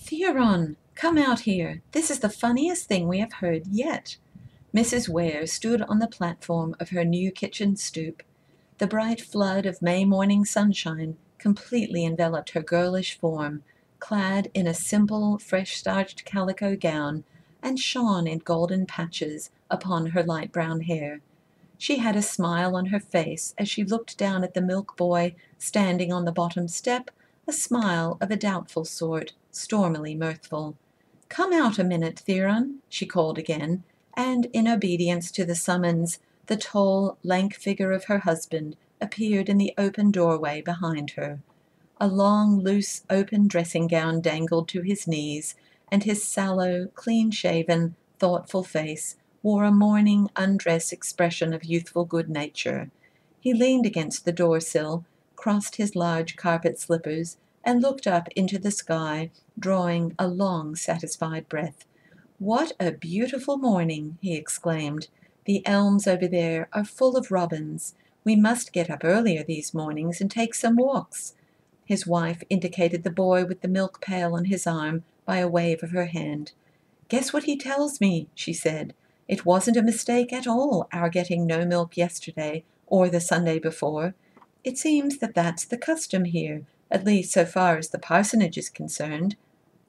Theron, come out here. This is the funniest thing we have heard yet. Mrs. Ware stood on the platform of her new kitchen stoop. The bright flood of May morning sunshine completely enveloped her girlish form, clad in a simple, fresh-starched calico gown, and shone in golden patches upon her light brown hair. She had a smile on her face as she looked down at the milk boy standing on the bottom step, a smile of a doubtful sort, stormily mirthful. "Come out a minute, Theron," she called again, and in obedience to the summons, the tall, lank figure of her husband appeared in the open doorway behind her. A long, loose, open dressing-gown dangled to his knees, and his sallow, clean-shaven, thoughtful face wore a morning undress expression of youthful good-nature. He leaned against the door-sill, crossed his large carpet slippers, and looked up into the sky, drawing a long, satisfied breath. "What a beautiful morning!" he exclaimed. "The elms over there are full of robins. We must get up earlier these mornings and take some walks." His wife indicated the boy with the milk pail on his arm by a wave of her hand. "Guess what he tells me," she said. "It wasn't a mistake at all, our getting no milk yesterday or the Sunday before. It seems that that's the custom here, at least so far as the parsonage is concerned."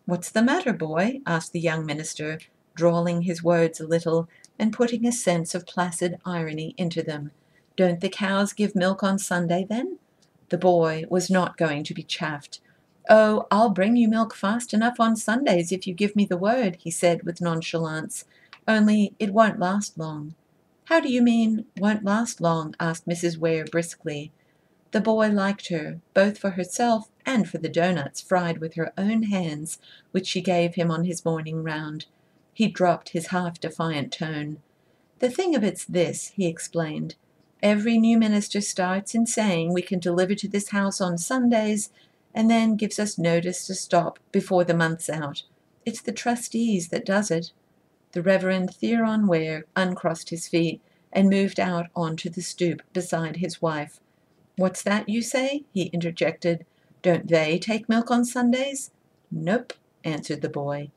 "What's the matter, boy?" asked the young minister, drawling his words a little and putting a sense of placid irony into them. "Don't the cows give milk on Sunday, then?" The boy was not going to be chaffed. "Oh, I'll bring you milk fast enough on Sundays if you give me the word," he said with nonchalance. "Only it won't last long." "How do you mean, won't last long?" asked Mrs. Ware briskly. The boy liked her, both for herself and for the doughnuts fried with her own hands, which she gave him on his morning round. He dropped his half-defiant tone. "The thing of it's this," he explained. "Every new minister starts in saying we can deliver to this house on Sundays, and then gives us notice to stop before the month's out. It's the trustees that does it." The Reverend Theron Ware uncrossed his feet and moved out onto the stoop beside his wife. "What's that you say?" he interjected. "Don't they take milk on Sundays?" "Nope," answered the boy.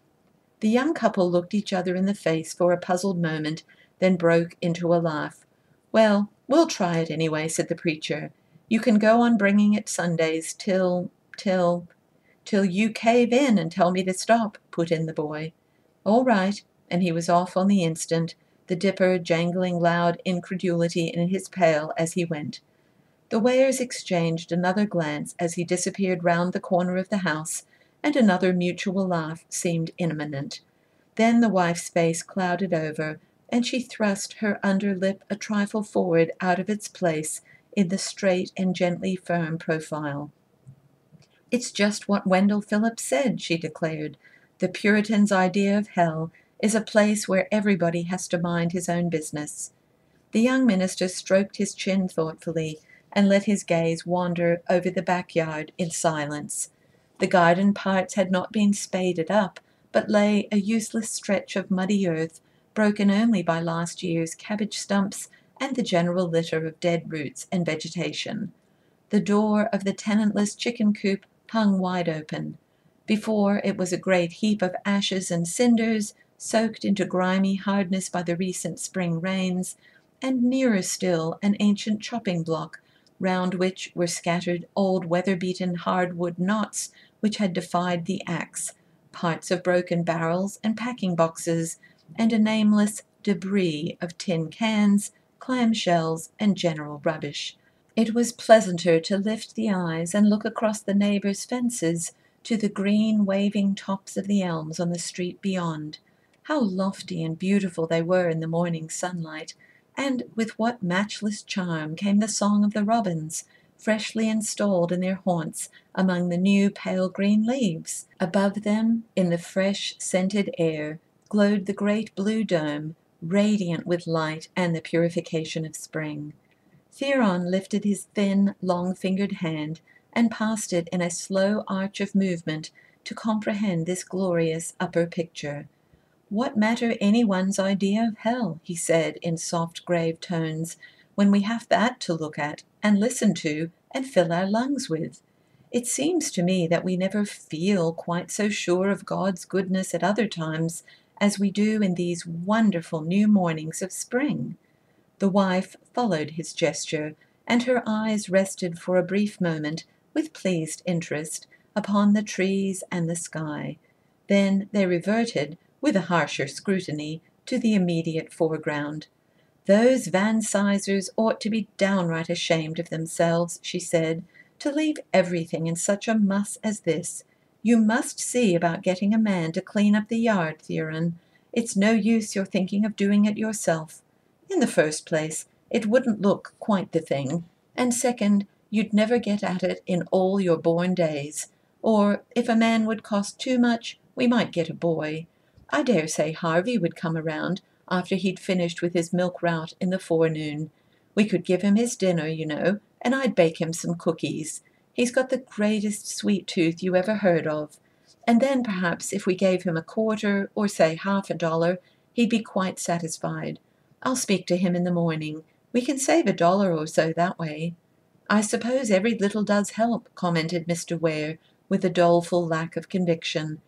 The young couple looked each other in the face for a puzzled moment, then broke into a laugh. "Well, we'll try it anyway," said the preacher. "You can go on bringing it Sundays till you cave in and tell me to stop," put in the boy. "All right," and he was off on the instant, the dipper jangling loud incredulity in his pail as he went. The Wares exchanged another glance as he disappeared round the corner of the house, and another mutual laugh seemed imminent. Then the wife's face clouded over, and she thrust her under lip a trifle forward out of its place in the straight and gently firm profile. "It's just what Wendell Phillips said," she declared. "The Puritan's idea of hell is a place where everybody has to mind his own business." The young minister stroked his chin thoughtfully and let his gaze wander over the backyard in silence. The garden parts had not been spaded up, but lay a useless stretch of muddy earth, broken only by last year's cabbage stumps and the general litter of dead roots and vegetation. The door of the tenantless chicken coop hung wide open. Before it was a great heap of ashes and cinders, soaked into grimy hardness by the recent spring rains, and nearer still an ancient chopping block, round which were scattered old weather-beaten hardwood knots which had defied the axe, parts of broken barrels and packing-boxes, and a nameless debris of tin cans, clam-shells, and general rubbish. It was pleasanter to lift the eyes and look across the neighbors' fences to the green, waving tops of the elms on the street beyond. How lofty and beautiful they were in the morning sunlight, and with what matchless charm came the song of the robins, freshly installed in their haunts among the new pale green leaves. Above them, in the fresh, scented air, glowed the great blue dome, radiant with light and the purification of spring. Theron lifted his thin, long-fingered hand and passed it in a slow arch of movement to comprehend this glorious upper picture. "What matter anyone's idea of hell," he said in soft, grave tones, "when we have that to look at and listen to and fill our lungs with? It seems to me that we never feel quite so sure of God's goodness at other times as we do in these wonderful new mornings of spring." The wife followed his gesture, and her eyes rested for a brief moment, with pleased interest, upon the trees and the sky. Then they reverted, with a harsher scrutiny, to the immediate foreground. "Those Van Sizers ought to be downright ashamed of themselves," she said, "to leave everything in such a muss as this. You must see about getting a man to clean up the yard, Theron. It's no use your thinking of doing it yourself. In the first place, it wouldn't look quite the thing, and second, you'd never get at it in all your born days. Or, if a man would cost too much, we might get a boy. I dare say Harvey would come around after he'd finished with his milk route in the forenoon. We could give him his dinner, you know, and I'd bake him some cookies. He's got the greatest sweet tooth you ever heard of. And then perhaps if we gave him a quarter, or say $half, he'd be quite satisfied. I'll speak to him in the morning. We can save $1 or so that way." "I suppose every little does help," commented Mr. Ware, with a doleful lack of conviction.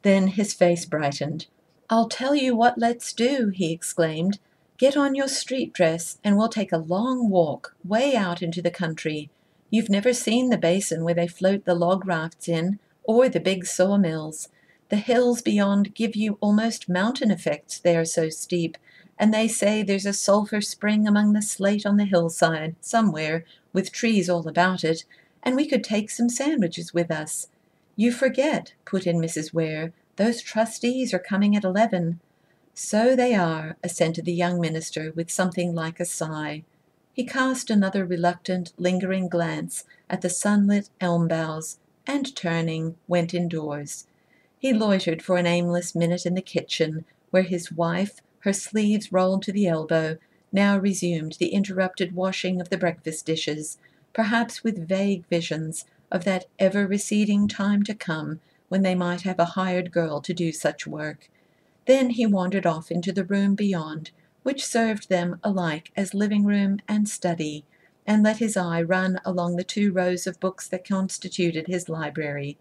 Then his face brightened. "I'll tell you what let's do," he exclaimed. "Get on your street dress, and we'll take a long walk, way out into the country. You've never seen the basin where they float the log rafts in, or the big sawmills. The hills beyond give you almost mountain effects, they are so steep, and they say there's a sulphur spring among the slate on the hillside, somewhere, with trees all about it, and we could take some sandwiches with us." "You forget," put in Mrs. Ware, "those trustees are coming at 11. "So they are," assented the young minister with something like a sigh. He cast another reluctant, lingering glance at the sunlit elm boughs, and turning, went indoors. He loitered for an aimless minute in the kitchen, where his wife, her sleeves rolled to the elbow, now resumed the interrupted washing of the breakfast dishes, perhaps with vague visions of that ever-receding time to come when they might have a hired girl to do such work. Then he wandered off into the room beyond, which served them alike as living-room and study, and let his eye run along the 2 rows of books that constituted his library.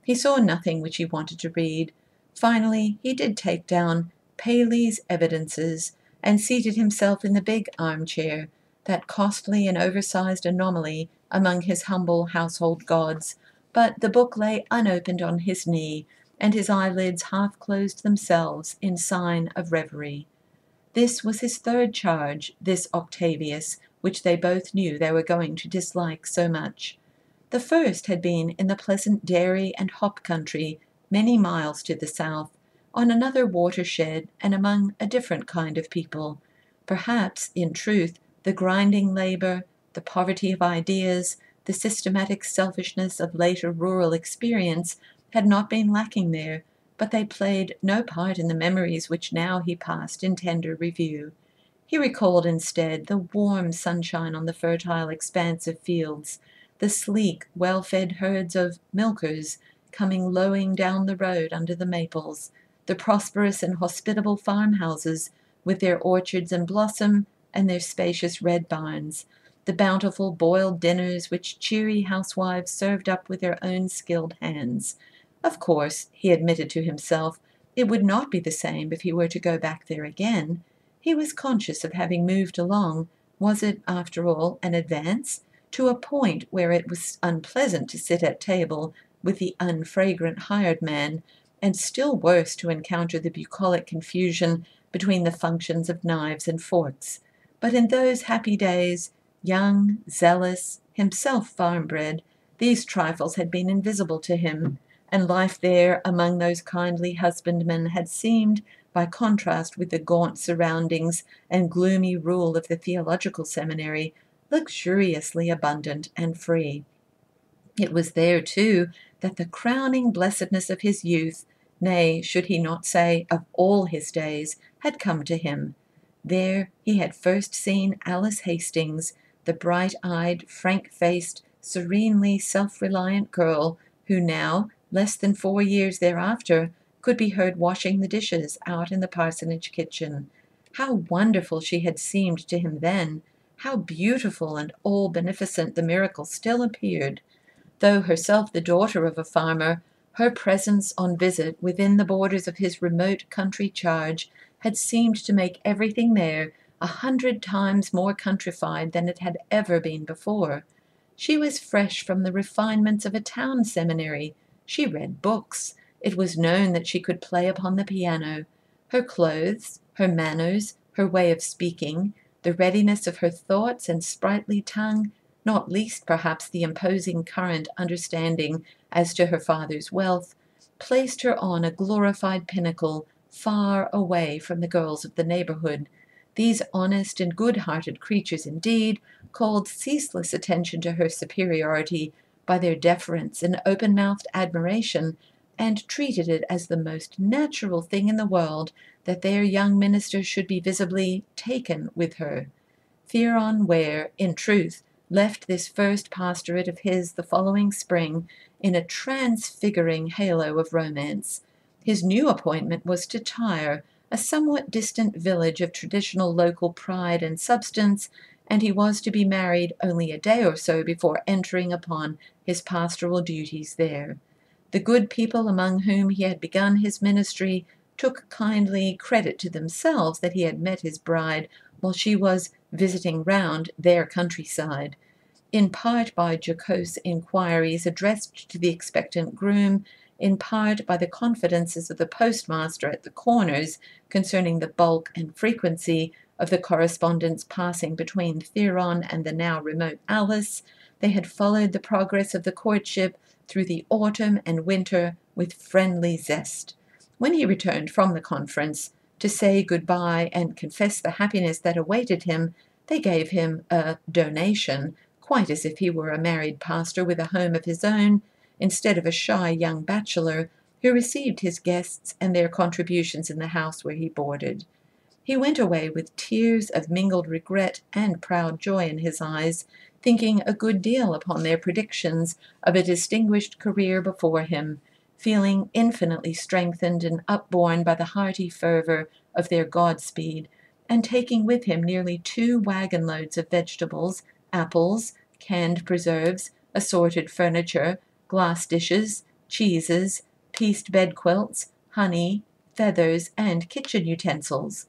He saw nothing which he wanted to read. Finally, he did take down Paley's Evidences, and seated himself in the big armchair, that costly and oversized anomaly among his humble household gods, but the book lay unopened on his knee, and his eyelids half closed themselves in sign of reverie. This was his 3rd charge, this Octavius, which they both knew they were going to dislike so much. The first had been in the pleasant dairy and hop country, many miles to the south, on another watershed and among a different kind of people. Perhaps, in truth, the grinding labor, the poverty of ideas, the systematic selfishness of later rural experience had not been lacking there, but they played no part in the memories which now he passed in tender review. He recalled instead the warm sunshine on the fertile expanse of fields, the sleek, well-fed herds of milkers coming lowing down the road under the maples, the prosperous and hospitable farmhouses with their orchards in blossom and their spacious red barns, the bountiful boiled dinners which cheery housewives served up with their own skilled hands. Of course, he admitted to himself, it would not be the same if he were to go back there again. He was conscious of having moved along, was it, after all, an advance, to a point where it was unpleasant to sit at table with the unfragrant hired man, and still worse to encounter the bucolic confusion between the functions of knives and forks. But in those happy days, young, zealous, himself farm-bred, these trifles had been invisible to him, and life there among those kindly husbandmen had seemed, by contrast with the gaunt surroundings and gloomy rule of the theological seminary, luxuriously abundant and free. It was there, too, that the crowning blessedness of his youth, nay, should he not say of all his days, had come to him. There he had first seen Alice Hastings, the bright-eyed, frank-faced, serenely self-reliant girl who now, less than 4 years thereafter, could be heard washing the dishes out in the parsonage kitchen. How wonderful she had seemed to him then! How beautiful and all-beneficent the miracle still appeared! Though herself the daughter of a farmer, her presence on visit within the borders of his remote country charge had seemed to make everything there 100 times more countrified than it had ever been before. She was fresh from the refinements of a town seminary. She read books. It was known that she could play upon the piano. Her clothes, her manners, her way of speaking, the readiness of her thoughts and sprightly tongue, not least perhaps the imposing current understanding as to her father's wealth, placed her on a glorified pinnacle far away from the girls of the neighborhood. These honest and good-hearted creatures, indeed, called ceaseless attention to her superiority by their deference and open-mouthed admiration, and treated it as the most natural thing in the world that their young minister should be visibly taken with her. Theron Ware, in truth, left this first pastorate of his the following spring in a transfiguring halo of romance. His new appointment was to Tyre, a somewhat distant village of traditional local pride and substance, and he was to be married only a day or so before entering upon his pastoral duties there. The good people among whom he had begun his ministry took kindly credit to themselves that he had met his bride while she was visiting round their countryside, in part by jocose inquiries addressed to the expectant groom, in part by the confidences of the postmaster at the corners concerning the bulk and frequency of the correspondence passing between Theron and the now remote Alice. They had followed the progress of the courtship through the autumn and winter with friendly zest. When he returned from the conference to say good-bye and confess the happiness that awaited him, they gave him a donation, quite as if he were a married pastor with a home of his own, instead of a shy young bachelor who received his guests and their contributions in the house where he boarded. He went away with tears of mingled regret and proud joy in his eyes, thinking a good deal upon their predictions of a distinguished career before him, feeling infinitely strengthened and upborne by the hearty fervor of their Godspeed, and taking with him nearly 2 wagon-loads of vegetables, apples, canned preserves, assorted furniture, glass dishes, cheeses, pieced bed-quilts, honey, feathers, and kitchen utensils.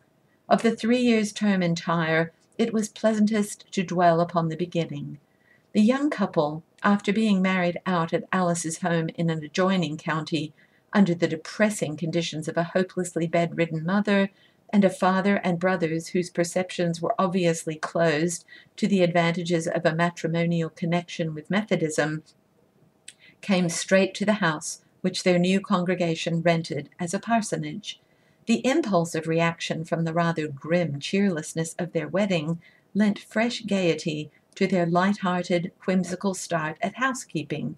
Of the 3 years' term in Tyre, it was pleasantest to dwell upon the beginning. The young couple, after being married out at Alice's home in an adjoining county, under the depressing conditions of a hopelessly bedridden mother, and a father and brothers whose perceptions were obviously closed to the advantages of a matrimonial connection with Methodism, came straight to the house which their new congregation rented as a parsonage. The impulse of reaction from the rather grim cheerlessness of their wedding lent fresh gaiety to their light-hearted, whimsical start at housekeeping.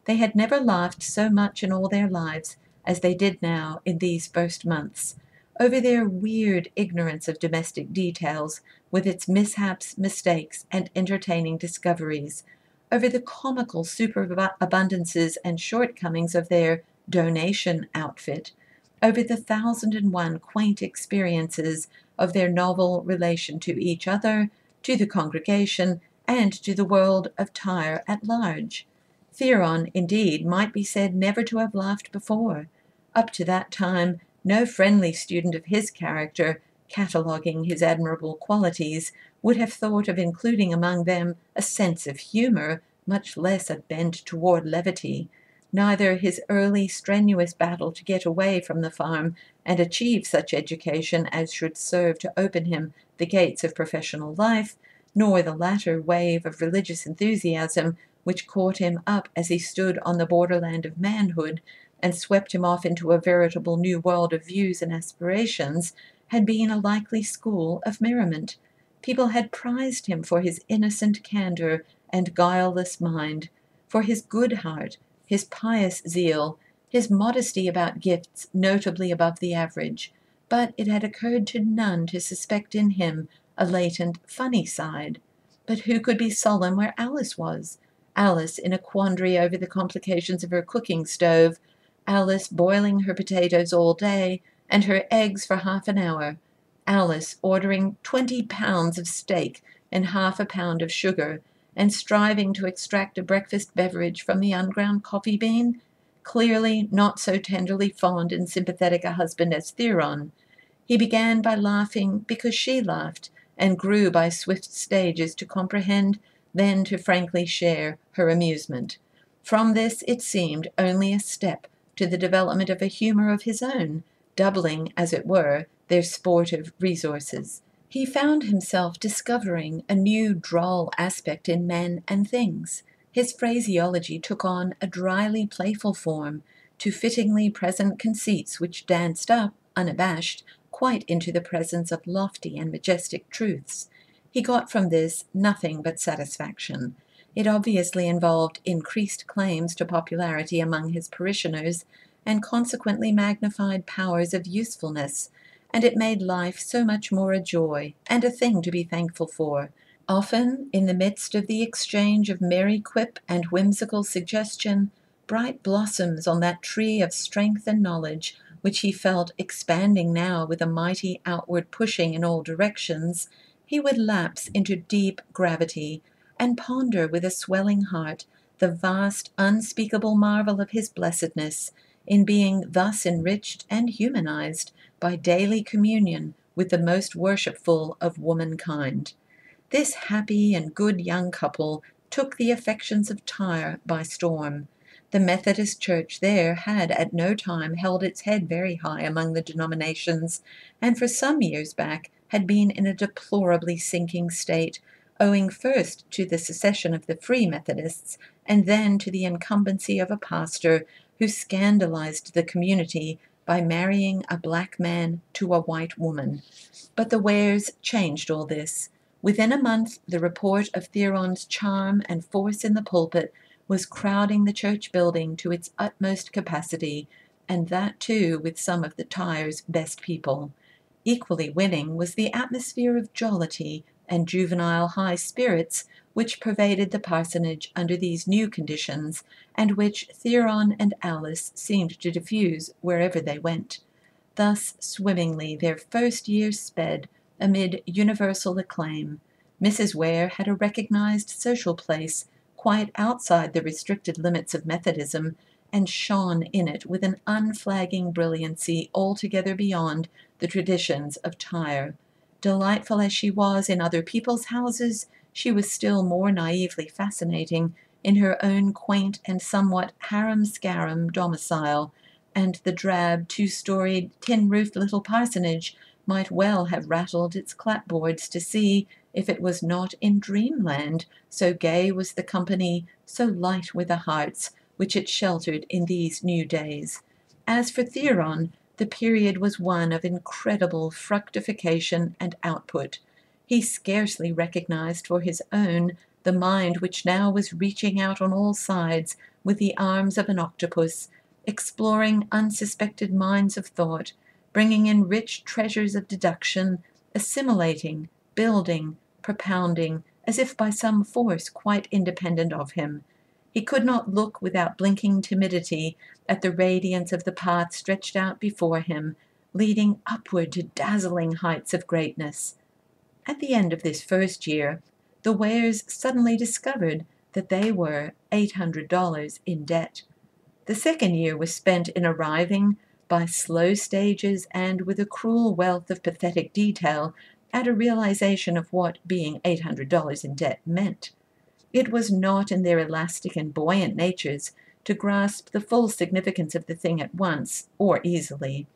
They had never laughed so much in all their lives as they did now in these first months, over their weird ignorance of domestic details, with its mishaps, mistakes, and entertaining discoveries, over the comical superabundances and shortcomings of their donation outfit, over the 1,001 quaint experiences of their novel relation to each other, to the congregation, and to the world of Tyre at large. Theron, indeed, might be said never to have laughed before. Up to that time, no friendly student of his character, cataloguing his admirable qualities, would have thought of including among them a sense of humor, much less a bent toward levity. Neither his early strenuous battle to get away from the farm and achieve such education as should serve to open him the gates of professional life, nor the latter wave of religious enthusiasm which caught him up as he stood on the borderland of manhood and swept him off into a veritable new world of views and aspirations, had been a likely school of merriment. People had prized him for his innocent candor and guileless mind, for his good heart, his pious zeal, his modesty about gifts notably above the average, but it had occurred to none to suspect in him a latent, funny side. But who could be sullen where Alice was? Alice in a quandary over the complications of her cooking stove, Alice boiling her potatoes all day and her eggs for half an hour, Alice ordering 20 pounds of steak and half a pound of sugar, and striving to extract a breakfast beverage from the unground coffee bean, clearly not so tenderly fond and sympathetic a husband as Theron. He began by laughing because she laughed, and grew by swift stages to comprehend, then to frankly share, her amusement. From this, it seemed, only a step to the development of a humor of his own, doubling, as it were, their sportive resources. He found himself discovering a new droll aspect in men and things. His phraseology took on a dryly playful form, to fittingly present conceits which danced up, unabashed, quite into the presence of lofty and majestic truths. He got from this nothing but satisfaction. It obviously involved increased claims to popularity among his parishioners, and consequently magnified powers of usefulness, and it made life so much more a joy, and a thing to be thankful for. Often, in the midst of the exchange of merry quip and whimsical suggestion, bright blossoms on that tree of strength and knowledge, which he felt expanding now with a mighty outward pushing in all directions, he would lapse into deep gravity, and ponder with a swelling heart the vast, unspeakable marvel of his blessedness, in being thus enriched and humanized by daily communion with the most worshipful of womankind. This happy and good young couple took the affections of Tyre by storm. The Methodist Church there had at no time held its head very high among the denominations, and for some years back had been in a deplorably sinking state, owing first to the secession of the Free Methodists, and then to the incumbency of a pastor who scandalized the community by marrying a black man to a white woman. But the Wares changed all this. Within a month, the report of Theron's charm and force in the pulpit was crowding the church building to its utmost capacity, and that too with some of the Tyre's best people. Equally winning was the atmosphere of jollity and juvenile high spirits which pervaded the parsonage under these new conditions, and which Theron and Alice seemed to diffuse wherever they went. Thus swimmingly their first year sped, amid universal acclaim. Mrs. Ware had a recognized social place, quite outside the restricted limits of Methodism, and shone in it with an unflagging brilliancy altogether beyond the traditions of Tyre. Delightful as she was in other people's houses, she was still more naively fascinating in her own quaint and somewhat harum-scarum domicile, and the drab, two-storied, tin-roofed little parsonage might well have rattled its clapboards to see if it was not in dreamland, so gay was the company, so light were the hearts, which it sheltered in these new days. As for Theron, the period was one of incredible fructification and output. He scarcely recognized for his own the mind which now was reaching out on all sides with the arms of an octopus, exploring unsuspected mines of thought, bringing in rich treasures of deduction, assimilating, building, propounding, as if by some force quite independent of him. He could not look without blinking timidity at the radiance of the path stretched out before him, leading upward to dazzling heights of greatness. At the end of this first year, the Wares suddenly discovered that they were $800 in debt. The second year was spent in arriving, by slow stages and with a cruel wealth of pathetic detail, at a realization of what being $800 in debt meant. It was not in their elastic and buoyant natures to grasp the full significance of the thing at once, or easily.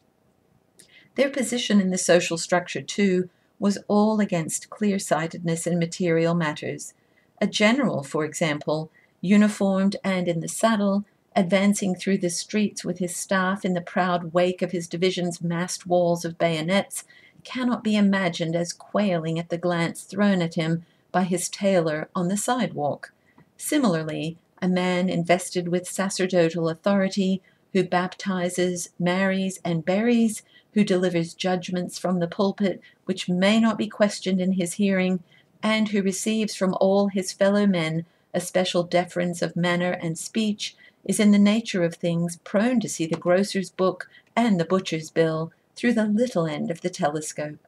Their position in the social structure, too, was all against clear-sightedness in material matters. A general, for example, uniformed and in the saddle, advancing through the streets with his staff in the proud wake of his division's massed walls of bayonets, cannot be imagined as quailing at the glance thrown at him by his tailor on the sidewalk. Similarly, a man invested with sacerdotal authority, who baptizes, marries, and buries, who delivers judgments from the pulpit which may not be questioned in his hearing, and who receives from all his fellow men a special deference of manner and speech, is in the nature of things prone to see the grocer's book and the butcher's bill through the little end of the telescope.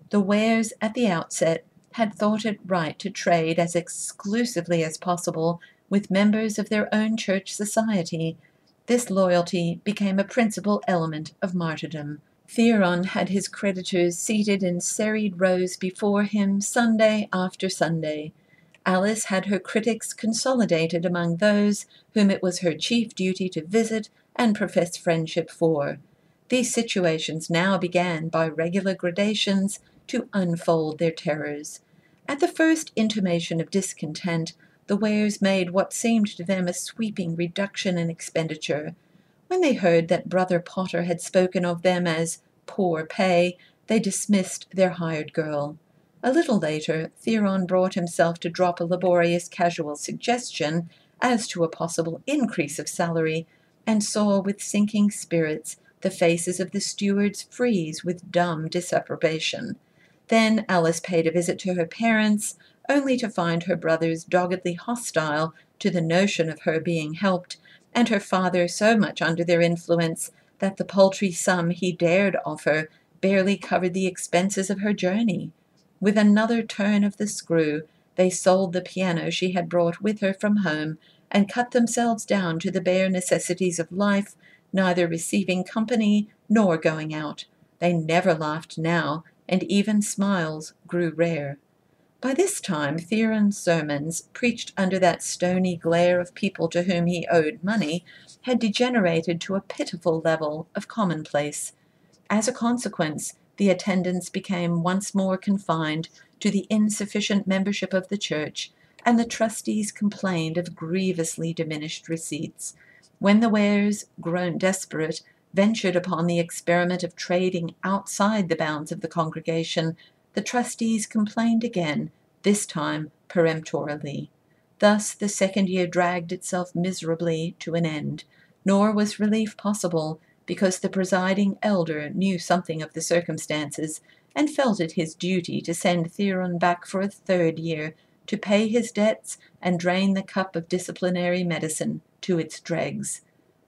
The Wares, at the outset, had thought it right to trade as exclusively as possible with members of their own church society. This loyalty became a principal element of martyrdom. Theron had his creditors seated in serried rows before him Sunday after Sunday. Alice had her critics consolidated among those whom it was her chief duty to visit and profess friendship for. These situations now began by regular gradations to unfold their terrors. At the first intimation of discontent, the Wares made what seemed to them a sweeping reduction in expenditure. When they heard that Brother Potter had spoken of them as poor pay, they dismissed their hired girl. A little later, Theron brought himself to drop a laborious casual suggestion as to a possible increase of salary, and saw with sinking spirits the faces of the stewards freeze with dumb disapprobation. Then Alice paid a visit to her parents, only to find her brothers doggedly hostile to the notion of her being helped, and her father so much under their influence that the paltry sum he dared offer barely covered the expenses of her journey. With another turn of the screw, they sold the piano she had brought with her from home, and cut themselves down to the bare necessities of life, neither receiving company nor going out. They never laughed now, and even smiles grew rare. By this time Theron's sermons, preached under that stony glare of people to whom he owed money, had degenerated to a pitiful level of commonplace. As a consequence, the attendance became once more confined to the insufficient membership of the church, and the trustees complained of grievously diminished receipts. When the Wares, grown desperate, ventured upon the experiment of trading outside the bounds of the congregation, the trustees complained again, this time peremptorily. Thus the second year dragged itself miserably to an end, nor was relief possible, because the presiding elder knew something of the circumstances, and felt it his duty to send Theron back for a third year, to pay his debts and drain the cup of disciplinary medicine to its dregs.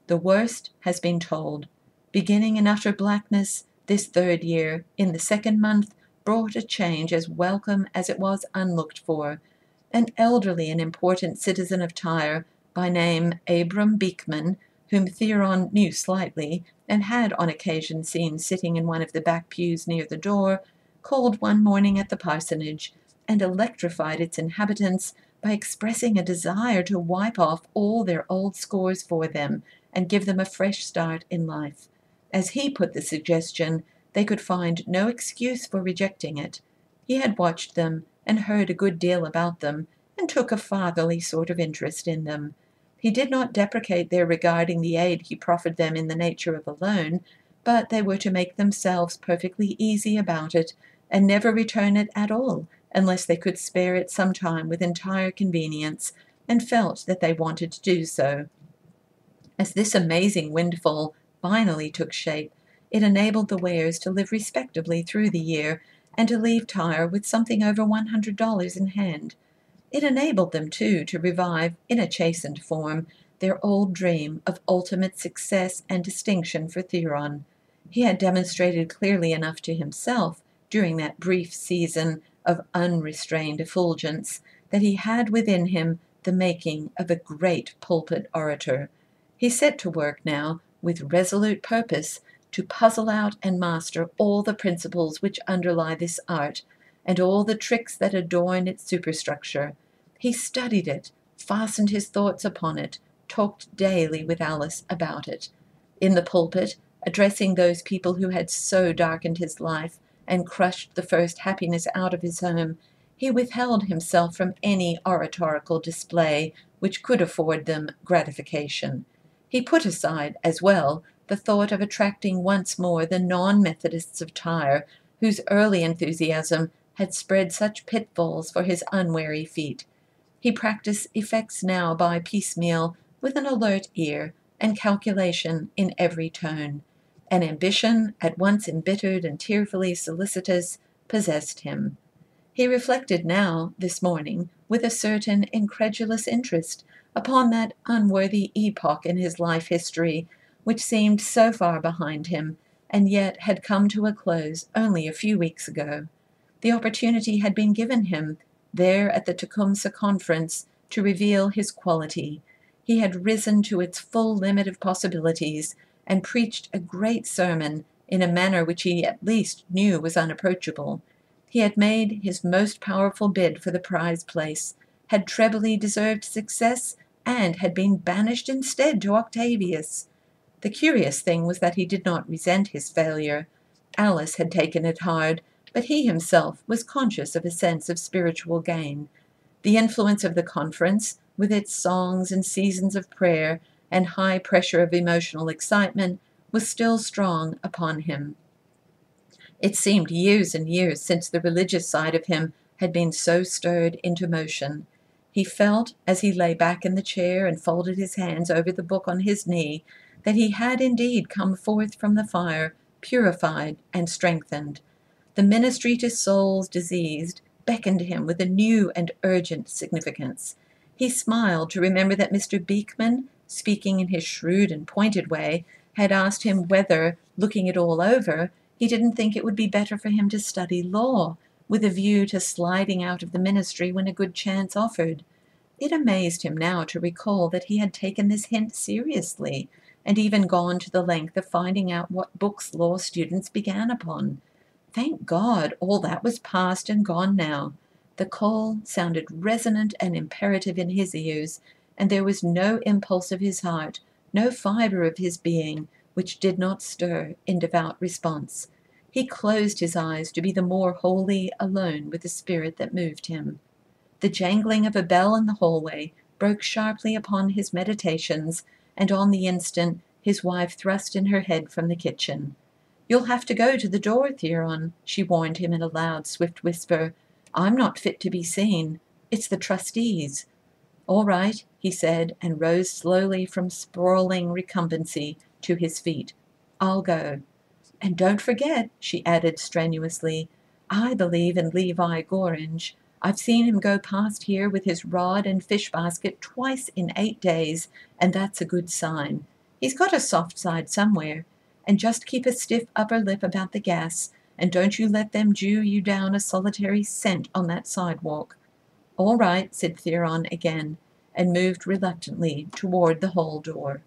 The worst has been told. Beginning in utter blackness, this third year, in the second month, brought a change as welcome as it was unlooked for. An elderly and important citizen of Tyre, by name Abram Beekman, whom Theron knew slightly, and had on occasion seen sitting in one of the back pews near the door, called one morning at the parsonage, and electrified its inhabitants by expressing a desire to wipe off all their old scores for them, and give them a fresh start in life. As he put the suggestion, they could find no excuse for rejecting it. He had watched them, and heard a good deal about them, and took a fatherly sort of interest in them. He did not deprecate their regarding the aid he proffered them in the nature of a loan, but they were to make themselves perfectly easy about it, and never return it at all, unless they could spare it some time with entire convenience, and felt that they wanted to do so. As this amazing windfall finally took shape, it enabled the Wares to live respectably through the year, and to leave Tyre with something over $100 in hand. It enabled them, too, to revive, in a chastened form, their old dream of ultimate success and distinction for Theron. He had demonstrated clearly enough to himself, during that brief season of unrestrained effulgence, that he had within him the making of a great pulpit orator. He set to work now, with resolute purpose, to puzzle out and master all the principles which underlie this art, and all the tricks that adorn its superstructure. He studied it, fastened his thoughts upon it, talked daily with Alice about it. In the pulpit, addressing those people who had so darkened his life and crushed the first happiness out of his home, he withheld himself from any oratorical display which could afford them gratification. He put aside, as well, the thought of attracting once more the non-Methodists of Tyre, whose early enthusiasm had spread such pitfalls for his unwary feet. He practiced effects now by piecemeal, with an alert ear, and calculation in every tone. An ambition, at once embittered and tearfully solicitous, possessed him. He reflected now, this morning, with a certain incredulous interest, upon that unworthy epoch in his life history, which seemed so far behind him, and yet had come to a close only a few weeks ago. The opportunity had been given him, there at the Tecumseh Conference, to reveal his quality. He had risen to its full limit of possibilities and preached a great sermon in a manner which he at least knew was unapproachable. He had made his most powerful bid for the prize place, had trebly deserved success, and had been banished instead to Octavius. The curious thing was that he did not resent his failure. Alice had taken it hard, but he himself was conscious of a sense of spiritual gain. The influence of the conference, with its songs and seasons of prayer and high pressure of emotional excitement, was still strong upon him. It seemed years and years since the religious side of him had been so stirred into motion. He felt, as he lay back in the chair and folded his hands over the book on his knee, that he had indeed come forth from the fire, purified and strengthened. The ministry to souls diseased beckoned him with a new and urgent significance. He smiled to remember that Mr. Beekman, speaking in his shrewd and pointed way, had asked him whether, looking it all over, he didn't think it would be better for him to study law, with a view to sliding out of the ministry when a good chance offered. It amazed him now to recall that he had taken this hint seriously, and even gone to the length of finding out what books law students began upon. Thank God, all that was past and gone now. The call sounded resonant and imperative in his ears, and there was no impulse of his heart, no fibre of his being, which did not stir in devout response. He closed his eyes to be the more wholly alone with the spirit that moved him. The jangling of a bell in the hallway broke sharply upon his meditations, and on the instant his wife thrust in her head from the kitchen. "You'll have to go to the door, Theron," she warned him in a loud, swift whisper. "I'm not fit to be seen. It's the trustees." "All right," he said, and rose slowly from sprawling recumbency to his feet. "I'll go. And don't forget," she added strenuously, "I believe in Levi Gorringe. I've seen him go past here with his rod and fish basket twice in 8 days, and that's a good sign. He's got a soft side somewhere. And just keep a stiff upper lip about the gas, and don't you let them Jew you down a solitary cent on that sidewalk." "All right," said Theron again, and moved reluctantly toward the hall door.